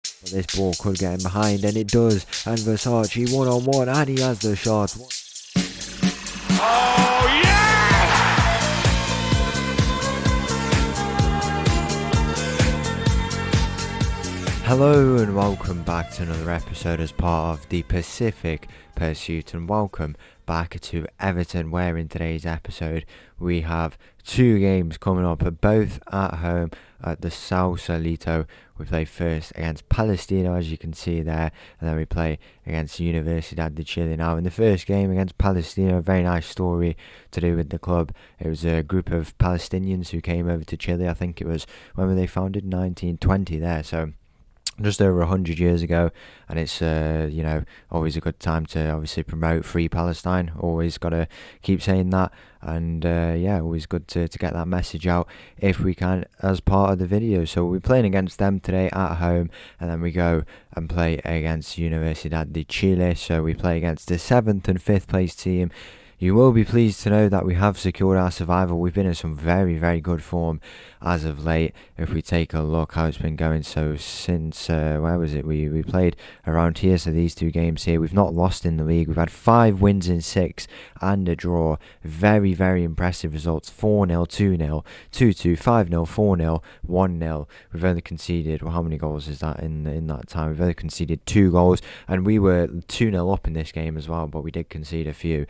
But this ball could get him behind, and it does. And Versace one-on-one, and he has the shot. Oh, yeah! Hello and welcome back to another episode as part of the Pacific Pursuit, and welcome back to Everton, where in today's episode we have two games coming up, both at home at the Sausalito. We play first against Palestino, as you can see there, and then we play against Universidad de Chile. Now, in the first game against Palestino, a very nice story to do with the club. It was a group of Palestinians who came over to Chile. I think it was, when were they founded? 1920 there, so just over 100 years ago, and it's always a good time to obviously promote Free Palestine. Always got to keep saying that, and always good to get that message out if we can as part of the video. So we're playing against them today at home, and then we go and play against Universidad de Chile. So we play against the 7th and 5th place team. You will be pleased to know that we have secured our survival. We've been in some very, very good form as of late. If we take a look how it's been going, so since, we played around here, so these two games here, we've not lost in the league. We've had 5 wins in 6 and a draw. Very, very impressive results. 4-0, 2-0, 2-2, 5-0, 4-0, 1-0. We've only conceded, well, how many goals is that in that time? We've only conceded 2 goals, and we were 2-0 up in this game as well, but we did concede a few.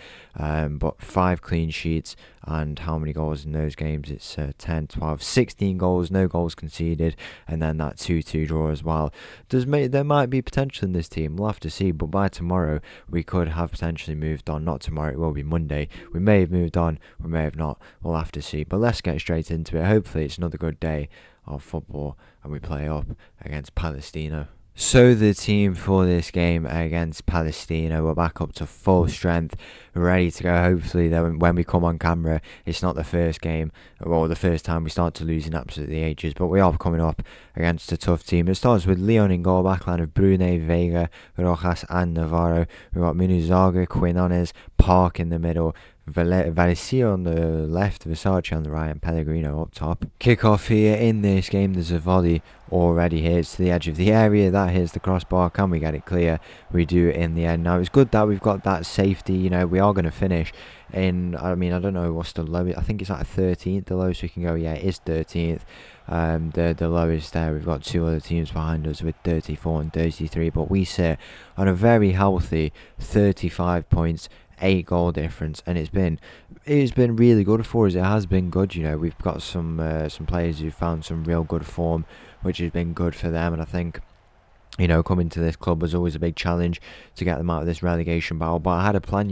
But 5 clean sheets, and how many goals in those games? It's 10, 12, 16 goals, no goals conceded, and then that 2-2 draw as well. There might be potential in this team, we'll have to see, but by tomorrow we could have potentially moved on. Not tomorrow, it will be Monday. We may have moved on, we may have not, we'll have to see. But let's get straight into it. Hopefully it's another good day of football and we play up against Palestino. So the team for this game against Palestino, we're back up to full strength, ready to go. Hopefully when we come on camera, it's not the first game, or the first time we start to lose in absolutely ages, but we are coming up against a tough team. It starts with Leon in goal, backline of Brune, Vega, Rojas and Navarro. We've got Minuzaga, Quinones, Park in the middle, Valencia on the left, Versace on the right, and Pellegrino up top. Kick-off here in this game. There's a volley already hits to the edge of the area. That hits the crossbar. Can we get it clear? We do in the end. Now, it's good that we've got that safety. We are going to finish in, I don't know what's the lowest. I think it's like 13th, the lowest we can go. Yeah, it is 13th. The lowest there. We've got 2 other teams behind us with 34 and 33, but we sit on a very healthy 35 points, 8 goal difference, and it's been really good for us. It has been good. We've got some players who found some real good form, which has been good for them, and I think coming to this club was always a big challenge to get them out of this relegation battle, but I had a plan.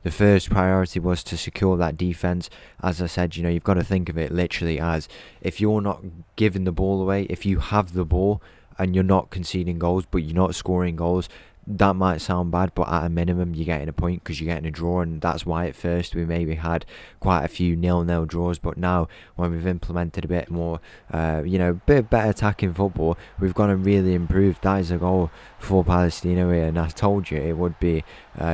The first priority was to secure that defence. As I said, you've got to think of it literally as, if you're not giving the ball away, if you have the ball and you're not conceding goals but you're not scoring goals, that might sound bad, but at a minimum you're getting a point because you're getting a draw. And that's why at first we maybe had quite a few 0-0 draws, but now when we've implemented a bit more bit better attacking football, we've gone and really improved. That is a goal for Palestino here, and I told you it would be.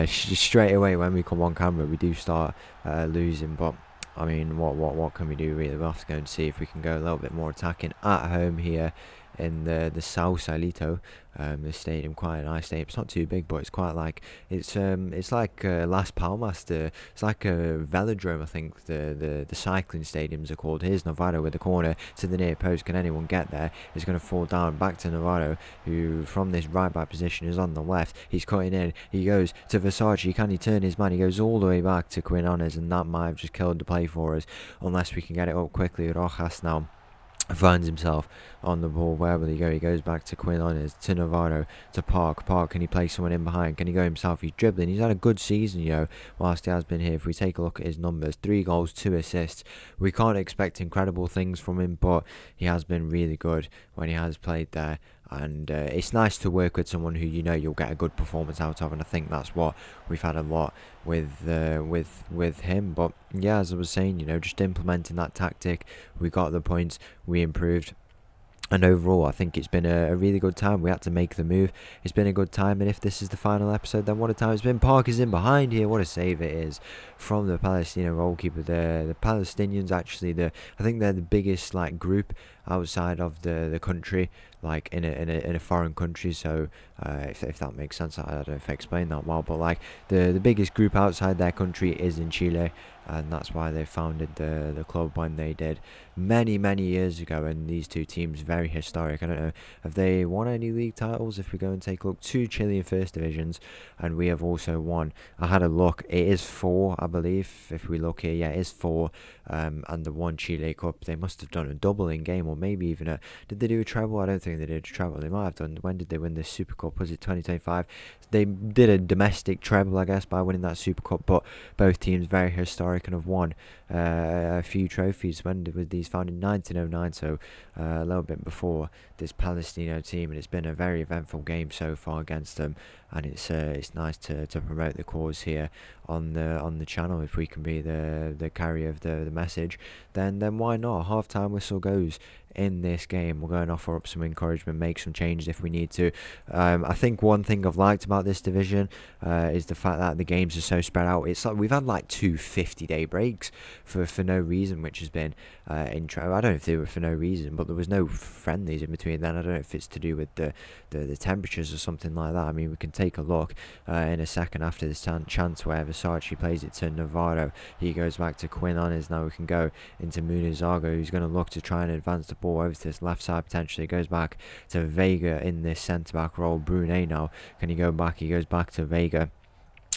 Straight away when we come on camera we do start losing, but what can we do really? We'll have to go and see if we can go a little bit more attacking at home here in the Sausalito. The stadium, quite a nice stadium. It's not too big, but it's quite like it's like Las Palmas. It's like a velodrome, I think. The cycling stadiums are called. Here's Navarro with the corner to the near post. Can anyone get there? He's going to fall down. Back to Navarro, who from this right back position is on the left. He's cutting in. He goes to Versace. Can he turn his man? He goes all the way back to Quinones, and that might have just killed the play for us, unless we can get it up quickly. Rojas now finds himself on the ball. Where will he go? He goes back to Quinones, to Navarro, to Park. Can he play someone in behind? Can he go himself? He's dribbling. He's had a good season, whilst he has been here. If we take a look at his numbers, 3 goals, 2 assists. We can't expect incredible things from him, but he has been really good when he has played there. And it's nice to work with someone who you'll get a good performance out of, and I think that's what we've had a lot with him. But yeah, as I was saying, just implementing that tactic, we got the points, we improved. And overall, I think it's been a really good time. We had to make the move. It's been a good time, and if this is the final episode, then what a time it's been. Park is in behind here. What a save it is from the Palestino goalkeeper. The Palestinians, actually, I think they're the biggest group outside of the country, like in a foreign country. So if that makes sense, I don't know if I explained that well, but like the biggest group outside their country is in Chile, and that's why they founded the club when they did many years ago. And these two teams, very historic. I don't know, have they won any league titles? If we go and take a look, 2 Chilean first divisions, and we have also won, I had a look, it is 4, I believe. If we look here, yeah, it is 4. And the 1 Chile Cup, they must have done a double in game, or maybe even did they do a treble? I don't think they did a treble. They might have done. When did they win the Super Cup? Was it 2025? They did a domestic treble, I guess, by winning that Super Cup. But both teams very historic and have won a few trophies. When was these founded? In 1909, so a little bit before this Palestino team, and it's been a very eventful game so far against them. And it's nice to promote the cause here on the channel. If we can be the carrier of the message, then why not? Half-time whistle goes in this game. We're going to offer up some encouragement, make some changes if we need to. I think one thing I've liked about this division is the fact that the games are so spread out. It's like we've had like 2 50-day breaks for no reason, which has been intro. I don't know if they were for no reason, but there was no friendlies in between then. I don't know if it's to do with the temperatures or something like that. I mean, we can take a look in a second after this chance where Versace plays it to Navarro. He goes back to Quinones. Now we can go into Munizaga, who's going to look to try and advance the ball over to this left side potentially. It goes back to Vega in this centre-back role. Brune now, can he go back? He goes back to Vega,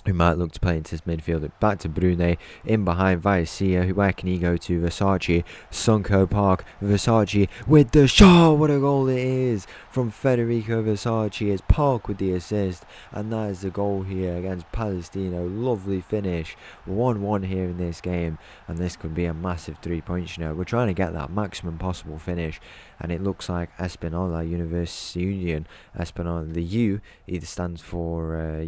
who might look to play into this midfield. Back to Brune, in behind Viacia. Where can he go to? Versace, Sunco Park, Versace with the shot. What a goal it is from Federico Versace. It's Park with the assist, and that is the goal here against Palestino. Lovely finish. 1-1 here in this game, and this could be a massive 3 points. You know, we're trying to get that maximum possible finish, and it looks like Espanola Union. Espanola, the U either stands for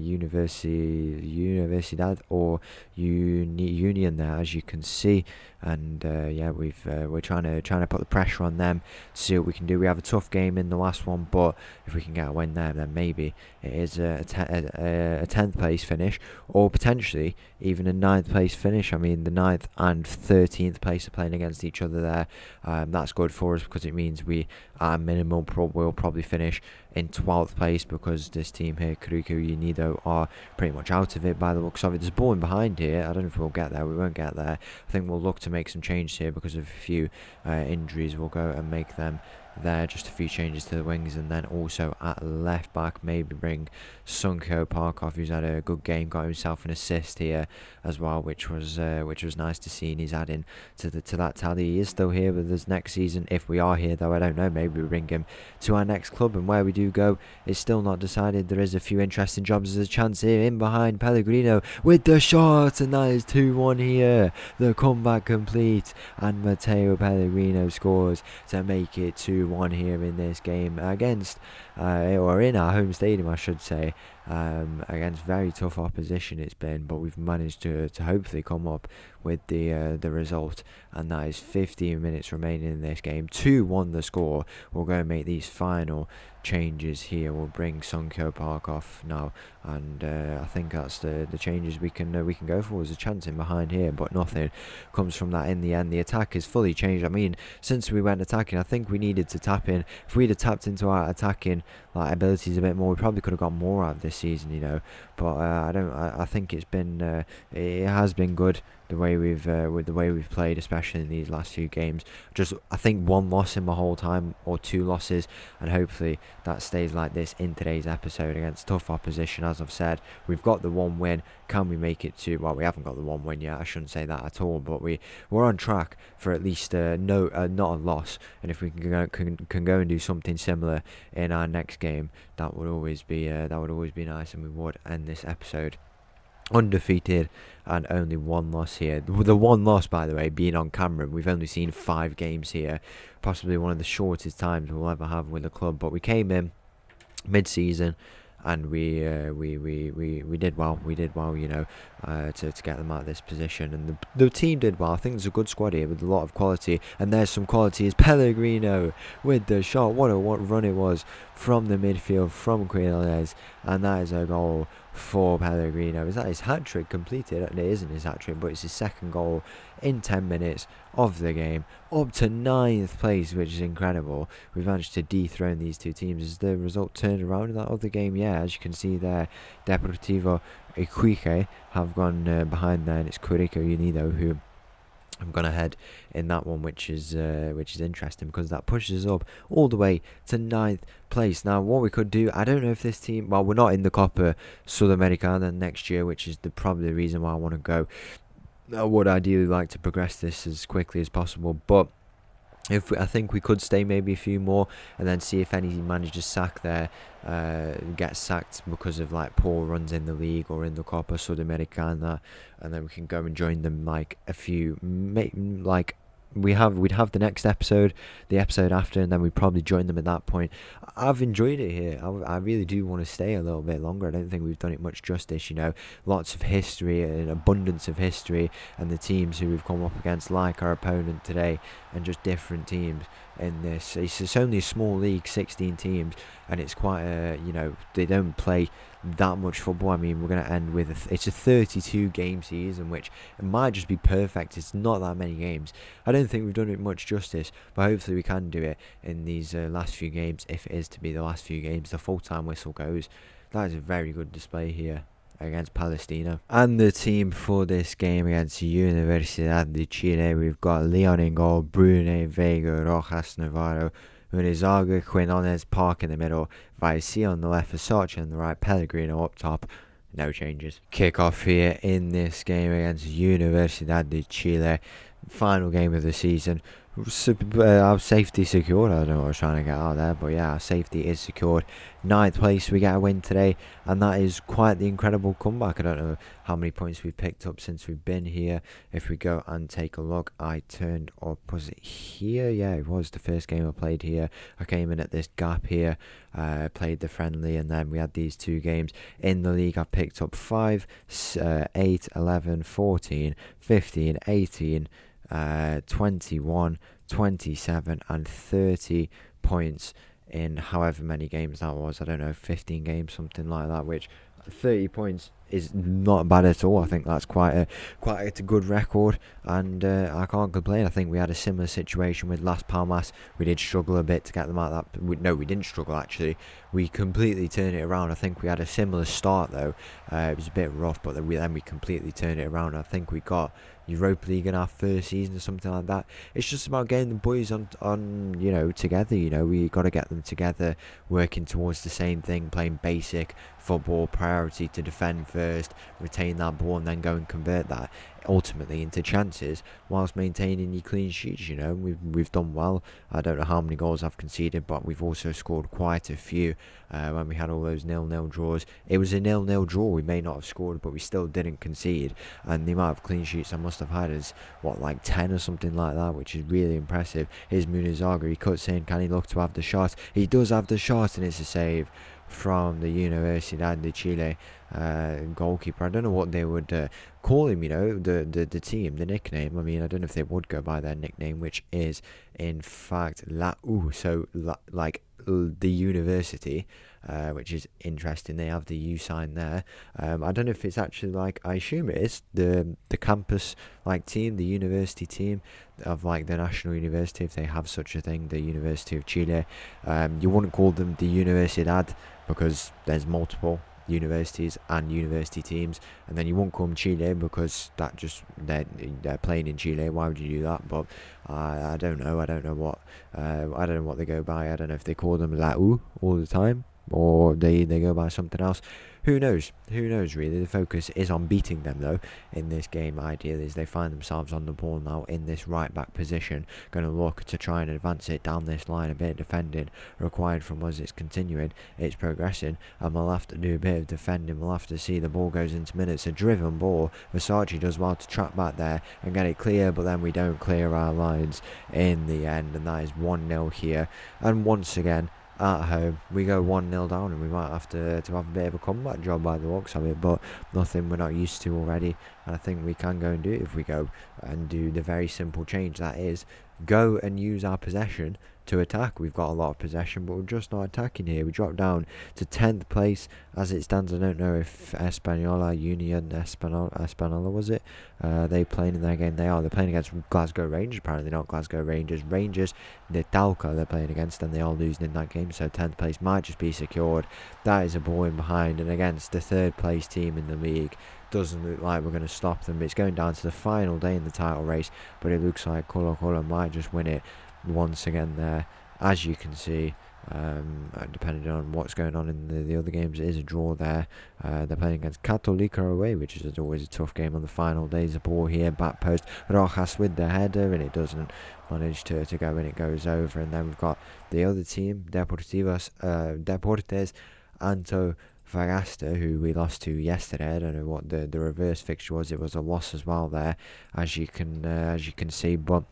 Universidad or Union there, as you can see. And yeah, we're trying to put the pressure on them to see what we can do. We have a tough game in the last one, but if we can get a win there, then maybe it is a 10th place finish, or potentially even a 9th place finish. I mean, the 9th and 13th place are playing against each other there. That's good for us because it means we, at a minimum, will probably finish in 12th place, because this team here, Caruco Unido, are pretty much out of it by the looks of it. There's a ball in behind here. I don't know if we'll get there. We won't get there. I think we'll look to make some changes here because of a few injuries. We'll go and make them there, just a few changes to the wings, and then also at left back maybe bring Sunko Parkov, who's had a good game, got himself an assist here as well, which was nice to see, and he's adding to that tally. He is still here with us next season. If we are here, though, I don't know, maybe we bring him to our next club, and where we do go is still not decided. There is a few interesting jobs. There's a chance here in behind Pellegrino with the shot, and that is 2-1 here. The comeback complete, and Matteo Pellegrino scores to make it 2-1 here in this game against or in our home stadium, I should say, against very tough opposition it's been, but we've managed to hopefully come up with the result, and that is 15 minutes remaining in this game. 2-1 the score. We'll go and make these final changes here. We'll bring Sunko Park off now, and I think that's the changes we can go for. There's a chance in behind here, but nothing comes from that in the end. The attack is fully changed. I mean, since we went attacking, I think we needed to tap in. If we'd have tapped into our attacking abilities a bit more, we probably could have got more out of this season, you know. But I think it's been it has been good the way we've played, especially in these last few games. I think 1 loss in the whole time, or 2 losses, and hopefully that stays like this in today's episode against tough opposition. As I've said, we've got the 1 win. Can we make it to? Well, we haven't got the 1 win yet. I shouldn't say that at all. But we're on track for at least not a loss. And if we can go and do something similar in our next game, that would always be nice, and we would end this episode undefeated and only 1 loss here. The 1 loss, by the way, being on camera. We've only seen 5 games here, possibly one of the shortest times we'll ever have with the club. But we came in mid-season, and we did well. We did well, you know. to get them out of this position. And the team did well. I think there's a good squad here with a lot of quality, and there's some quality. Is Pellegrino with the shot. What run it was from the midfield from Quinones, and that is a goal for Pellegrino. Is that his hat-trick completed? It isn't his hat-trick, but it's his second goal in 10 minutes of the game, up to 9th place, which is incredible. We've managed to dethrone these two teams. Is the result turned around in that other game? Yeah, as you can see there, Deportivo Iquique have gone behind there, and it's Curico Unido who I'm gonna head in that one, which is interesting because that pushes us up all the way to 9th place. Now, what we could do, I don't know if this team, well, we're not in the Copa Sudamericana next year, which is probably the reason why I want to go. I would ideally like to progress this as quickly as possible, but I think we could stay maybe a few more and then see if any managers sack there, get sacked because of like poor runs in the league or in the Copa Sudamericana, and then we can go and join them like a few, like we'd have the next episode, the episode after, and then we'd probably join them at that point. I've enjoyed it here. I really do want to stay a little bit longer. I don't think we've done it much justice, lots of history, an abundance of history, and the teams who we've come up against, like our opponent today, and just different teams in this. It's only a small league, 16 teams, and it's quite they don't play that much football. I mean, we're going to end with it's a 32 game season, which it might just be perfect. It's not that many games. I don't think we've done it much justice, but hopefully we can do it in these last few games. If it is to be the last few games, the full-time whistle goes. That is a very good display here against Palestino. And the team for this game against Universidad de Chile, we've got Leon in goal, Brune, Vega, Rojas, Navarro, Unizaga, Quinones, Park in the middle, Vaisi on the left, Versace on the right, Pellegrino up top. No changes. Kick off here in this game against Universidad de Chile. Final game of the season. Our safety secured. I don't know what I was trying to get out there, but yeah, our safety is secured. 9th place, we get a win today, and that is quite the incredible comeback. I don't know how many points we've picked up since we've been here. If we go and take a look, I turned up, was it here? Yeah, it was the first game I played here. I came in at this gap here, played the friendly, and then we had these 2 games. In the league, I picked up 5, 8, 11, 14, 15, 18, 21, 27 and 30 points in however many games that was. I don't know, 15 games, something like that, which 30 points is not bad at all. I think that's quite a good record, and I can't complain. I think we had a similar situation with Las Palmas. We did struggle a bit to get them out of that. No, we didn't struggle actually. We completely turned it around. I think we had a similar start though. It was a bit rough, but then we completely turned it around. I think we got Europa League in our first season or something like that. It's just about getting the boys on together. We got to get them together, working towards the same thing, playing basic football, priority to defend first, retain that ball, and then go and convert that ultimately into chances whilst maintaining your clean sheets. We've done well. I don't know how many goals I've conceded, but we've also scored quite a few. When we had all those 0-0 draws, it was a 0-0 draw. We may not have scored, but we still didn't concede, and the amount of clean sheets I must have had is like 10 or something like that, which is really impressive. Here's Munizaga, he cuts in, can he look to have the shot? He does have the shot, and it's a save from the Universidad de Chile goalkeeper. I don't know what they would call him, the team, the nickname. I mean, I don't know if they would go by their nickname, which is in fact La U, so the university, which is interesting. They have the U sign there. I don't know if it's actually I assume it is the campus team, the university team of the national university, if they have such a thing, the University of Chile. You wouldn't call them the Universidad because there's multiple universities and university teams, and then you won't call them Chile because they're playing in Chile. Why would you do that? But I don't know what they go by. I don't know if they call them La U all the time or they go by something else. Who knows really. The focus is on beating them though in this game. Ideally, as they find themselves on the ball now in this right back position, going to look to try and advance it down this line. A bit of defending required from us. It's continuing, it's progressing, and we'll have to do a bit of defending. We'll have to see the ball goes into minutes. A driven ball. Versace does well to track back there and get it clear, but then we don't clear our lines in the end, and that is 1-0 here. And once again, at home. We go 1-0 down, and we might have to have a bit of a comeback job by the looks of it, but nothing we're not used to already. And I think we can go and do it if we go and do the very simple change that is go and use our possession to attack. We've got a lot of possession, but we're just not attacking here. We dropped down to 10th place as it stands. I don't know if Espanola was it? They playing in their game. They're playing against Glasgow Rangers, apparently not Glasgow Rangers. Rangers de Talca they're playing against, and they are losing in that game, so 10th place might just be secured. That is a ball in behind, and against the 3rd place team in the league. Doesn't look like we're going to stop them. It's going down to the final day in the title race, but it looks like Colo Colo might just win it once again there, as you can see. Depending on what's going on in the other games, it is a draw there. They're playing against Católica away, which is always a tough game on the final days. A ball here, back post, Rojas with the header, and it doesn't manage to go, and it goes over. And then we've got the other team, Deportes Antofagasta, who we lost to yesterday. I don't know what the reverse fixture was. It was a loss as well there, as you can see, but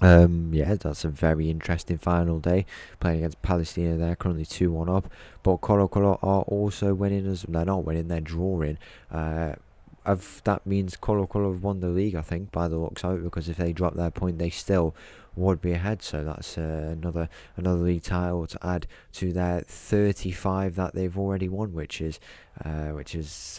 yeah, that's a very interesting final day, playing against Palestino. They're currently 2-1 up, but Colo Colo are also winning they're not winning, they're drawing. That means Colo Colo have won the league, I think, by the looks of it, because if they drop their point, they still would be ahead. So that's another league title to add to their 35 that they've already won, which is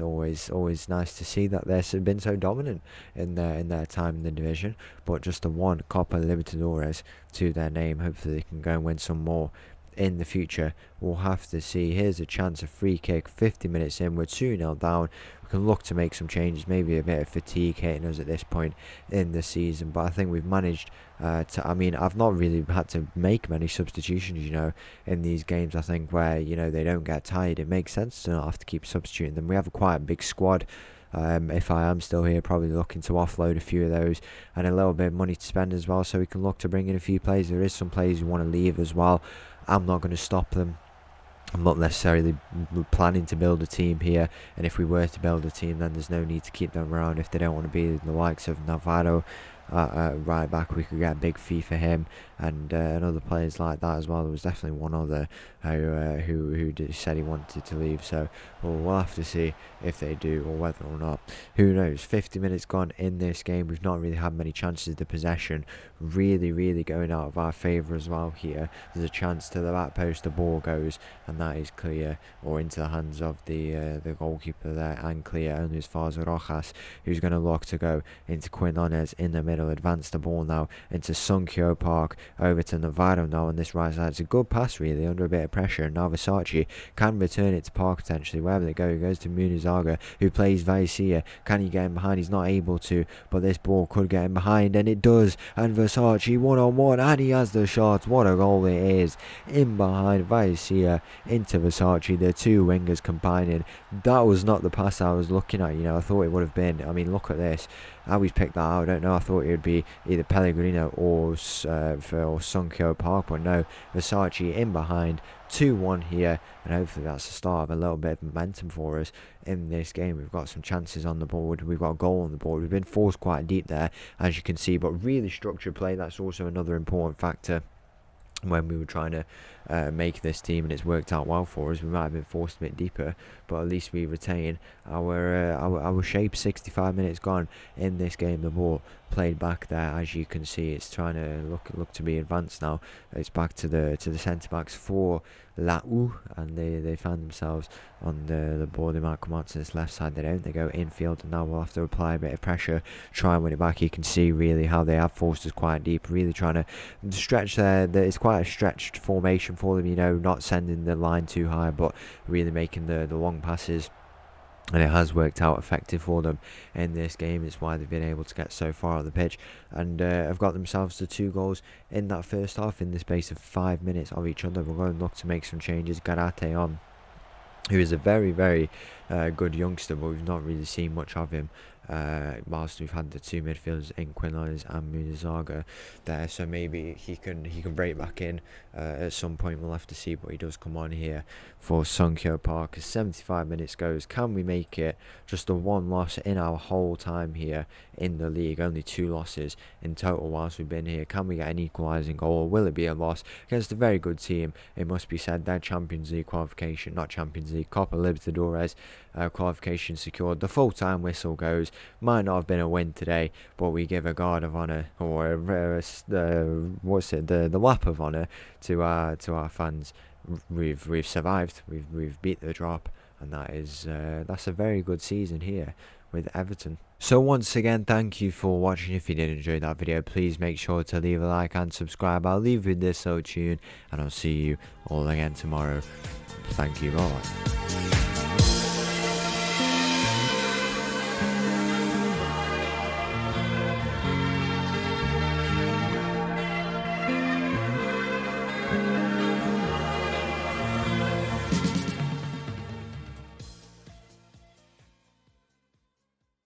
always nice to see that they've been so dominant in their time in the division. But just the one Copa Libertadores to their name. Hopefully they can go and win some more in the future. We'll have to see. Here's a chance, a free kick, 50 minutes in, we're 2-0 down. We can look to make some changes, maybe a bit of fatigue hitting us at this point in the season, but I think we've managed I've not really had to make many substitutions, in these games. I think where, they don't get tired, it makes sense to not have to keep substituting them. We have quite a big squad. If I am still here, probably looking to offload a few of those, and a little bit of money to spend as well, so we can look to bring in a few players. There is some players who want to leave as well. I'm not going to stop them. I'm not necessarily planning to build a team here, and if we were to build a team, then there's no need to keep them around if they don't want to be the likes of Navarro. Right back, we could get a big fee for him, and other players like that as well. There was definitely one other who said he wanted to leave, so we'll have to see if they do or whether or not. Who knows? 50 minutes gone in this game. We've not really had many chances of the possession really going out of our favour as well here. There's a chance to the back post, the ball goes, and that is clear, or into the hands of the goalkeeper there, and clear only as far as Rojas, who's going to look to go into Quinones in the middle. Advance the ball now into Sunkyo Park, over to Navarro now on this right side. It's a good pass really, under a bit of pressure, and now Versace can return it to Park potentially, wherever they go. He goes to Munizaga, who plays Valencia. Can he get him behind? He's not able to, but this ball could get him behind, and it does, and Versace 1-on-1, and he has the shot. What a goal it is, in behind Valencia into Versace, the two wingers combining. That was not the pass I was looking at, I thought it would have been. I mean, look at this, how he's picked that out, I don't know. I thought it would be either Pellegrino or Sunkyo Park, but no, Versace in behind, 2-1 here, and hopefully that's the start of a little bit of momentum for us in this game. We've got some chances on the board, we've got a goal on the board, we've been forced quite deep there, as you can see, but really structured play. That's also another important factor when we were trying to make this team, and it's worked out well for us. We might have been forced a bit deeper, but at least we retain our shape. 65 minutes gone in this game. The ball played back there, as you can see. It's trying to look to be advanced now. It's back to the centre backs for Lau, and they find themselves on the ball. They might come out to this left side. They don't. They go infield, and now we'll have to apply a bit of pressure, try and win it back. You can see really how they have forced us quite deep, really trying to stretch there. It's quite a stretched formation for them, not sending the line too high, but really making the long passes. And it has worked out effective for them in this game. It's why they've been able to get so far on the pitch, and have got themselves to 2 goals in that first half in the space of 5 minutes of each other. We're going to look to make some changes. Garate on who is a very, very good youngster, but we've not really seen much of him. Whilst we've had the two midfielders in Quinones and Munizaga there, so maybe he can break back in at some point. We'll have to see, but he does come on here for Sunkyo Park as 75 minutes goes. Can we make it just the one loss in our whole time here in the league? Only 2 losses in total whilst we've been here. Can we get an equalising goal, or will it be a loss against a very good team? It must be said, their Champions League qualification, not Champions League, Copa Libertadores qualification secured. The full-time whistle goes. Might not have been a win today, but we give a guard of honour, or the lap of honour to our fans. We've survived. We've beat the drop, and that's a very good season here with Everton. So once again, thank you for watching. If you did enjoy that video, please make sure to leave a like and subscribe. I'll leave with this slow tune, and I'll see you all again tomorrow. Thank you, bye.